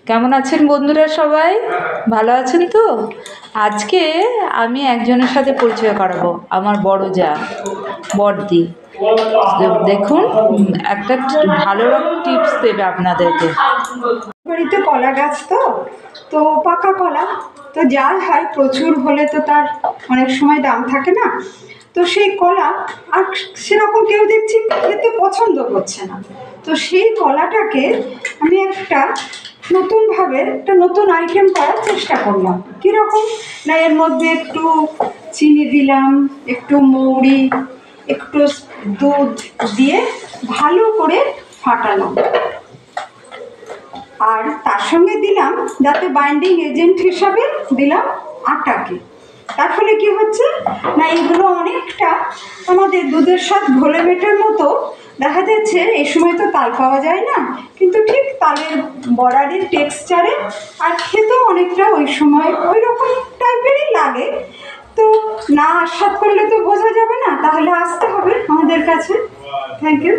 কেমন আছেন বন্ধুরা? সবাই ভালো আছেন তো? আজকে আমি একজনের সাথে পরিচয় করাবো, আমার বড় যা, বড়দি। দেখুন, একটা ভালো রকম টিপস দেবে আপনাদেরকে। বাড়িতে কলা গাছ তো পাকা কলা তো যার হয় প্রচুর হলে তো তার অনেক সময় দাম থাকে না, তো সেই কলা আর সেরকম কেউ দেখছি খেতে পছন্দ করছে না। তো সেই কলাটাকে আমি একটা নতুন আইটেম করার চেষ্টা করলাম। কীরকম না, এর মধ্যে একটু চিনি দিলাম, একটু মৌরি, একটু দুধ দিয়ে ভালো করে ফাটালাম, আর তার সঙ্গে দিলাম, যাতে বাইন্ডিং এজেন্ট হিসাবে দিলাম আটাকে। তার ফলে কি হচ্ছে না, এগুলো অনেকটা আমাদের দুধের স্বাদ ঘোলে মেটের মতো দেখা যাচ্ছে। এই সময় তো তাল পাওয়া যায় না, কিন্তু ঠিক তালের বড়ারের টেক্সচারে, আর খেতেও অনেকটা ওই সময় ওই রকম টাইপেরই লাগে। তো না আস্বাদ করলে তো বোঝা যাবে না, তাহলে আসতে হবে আমাদের কাছে। Thank you.